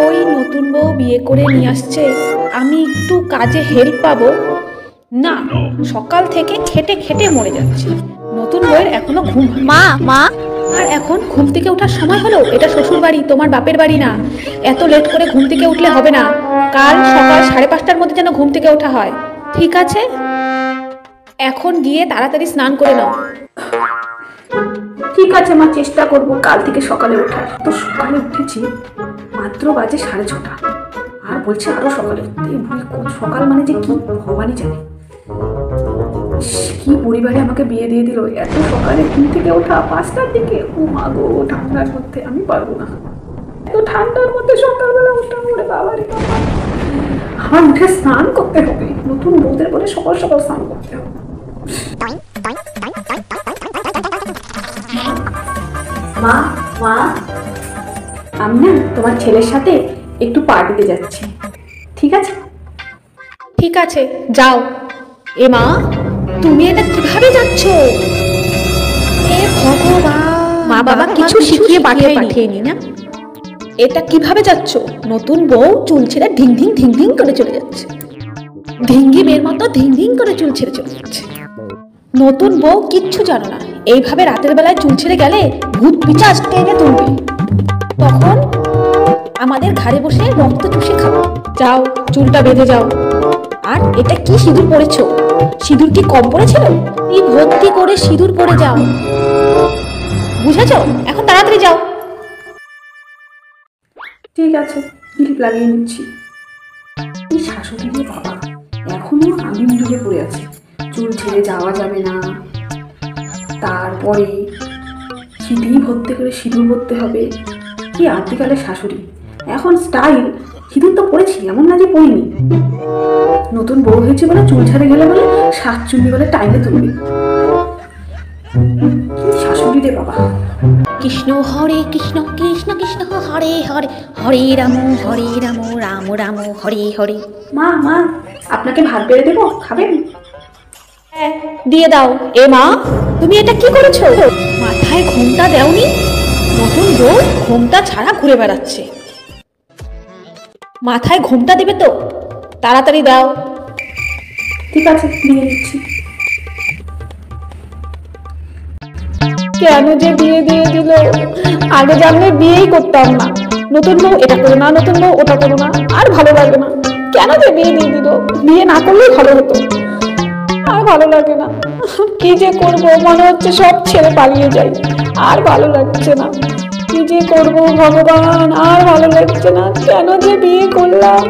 ওই নতুন বউ বিয়ে করে নিয়ে আসছে, আমি একটু কাজে হেল্প পাবো না? সকাল থেকে খেটে খেটে মরে যাচ্ছি। নতুন বউয়ের এখনো ঘুম হয়। মা মা আর এখন ঘুম থেকে ওঠার সময় হলো? এটা শ্বশুর বাড়ি, তোমার বাপের বাড়ি না। এত লেট করে ঘুম থেকে উঠলে হবে না। কাল সকাল 5:30টার মধ্যে যেন ঘুম থেকে ওঠা হয়, ঠিক আছে? এখন গিয়ে তাড়াতাড়ি স্নান করে নাও। ঠিক আছে মা, চেষ্টা করবো কাল থেকে সকালে ওঠার। তো সকালে উঠেছি, মাত্র বাজে 6:30, আর বলছে আরো সকালে উঠতে। সকাল মানে যে কি ভগবানই জানে। কি পরিবারে আমাকে বিয়ে দিয়ে দিল, এত সকালে ঘুম থেকে ওঠা 5টার দিকে। ও মা গো, ঠান্ডার মধ্যে আমি পারবো না। এত ঠান্ডার মধ্যে সকালবেলা ওঠা, ওরে বাবারে বাবা। আমার উঠে স্নান করতে হবে, নতুন বউদের বলে সকাল সকাল স্নান করতে হবে। মা মা, আমি না তোমার ছেলের সাথে একটু পার্টিতে যাচ্ছি, ঠিক আছে? ঠিক আছে, যাও। এ মা, তুমি এটা কিভাবে যাচ্ছ? এ ভগবান, মা বাবা কিছু শিখিয়ে পাঠিয়েনি না? এটা কিভাবে যাচ্ছ? নতুন বউ চুল ছেড়ে ঢিং ঢিং ঢিং ঢিং করে চলে যাচ্ছে, ঢিঙ্গি মেয়ের মতো ঢিং ঢিং করে চুল ছেড়ে চলে যাচ্ছে। নতুন বউ কিচ্ছু জানো না, এইভাবে রাতের বেলায় চুল ছেড়ে গেলে ভূত পিশাচ টেনে তুলবে, তখন আমাদের ঘাড়ে বসে রক্ত চুষে খাবো। যাও, চুলটা বেঁধে যাও। আর এটা কি সিঁদুর পরেছো? সিঁদুর কি কম পড়েছিল? এই ভর্তি করে সিঁদুর পরে যাও, বুঝেছো? এখন তাড়াতাড়ি যাও। ঠিক আছে, ক্লিপ লাগিয়ে নিচ্ছি। এই শাশুড়ি রে বাবা, এখনো আদিম যুগে পড়ে আছে। চুল ছেড়ে যাওয়া যাবে না, তারপরে সিঁদুর ভর্তি করে সিঁদুর পরতে হবে। কি আদিকালের শাশুড়ি, এখন স্টাইল। সিঁদুর তো পরেছি, এমন না যে পরিনি। নতুন বউ হয়েছে বলে চুল ছেড়ে গেলে বলে শাকচুন্নি বলে টাইমে তুলবে। শাশুড়ি রে বাবা। কৃষ্ণ হরে কৃষ্ণ, কৃষ্ণ কৃষ্ণ হরে হরে, হরে রাম রাম রাম হরে হরে। মা মা, আপনাকে ভাত বেড়ে দেবো, খাবেন? হ্যাঁ, দিয়ে দাও। এ মা, তুমি এটা কি করেছো? মাথায় ঘোমটা দেওনি? নতুন বউ ঘোমটা ছাড়া ঘুরে বেড়াচ্ছে। মাথায় ঘোমটা দেবে তো, তাড়াতাড়ি দাও। ঠিক আছে, দিয়ে দিচ্ছি। কেন যে বিয়ে দিয়ে দিল, আগে জানলে বিয়েই করতাম না। নতুন বউ এটা করো না, নতুন বউ ওটা করো না, আর ভালো লাগে না। কেন যে বিয়ে দিয়ে দিল, বিয়ে না করলেই ভালো হতো। আর ভালো লাগে না, কি যে করবো, মনে হচ্ছে সব ছেড়ে পালিয়ে যাই। আর ভালো লাগছে না, কি যে করবো ভগবান, আর ভালো লাগছে না। কেন যে বিয়ে করলাম।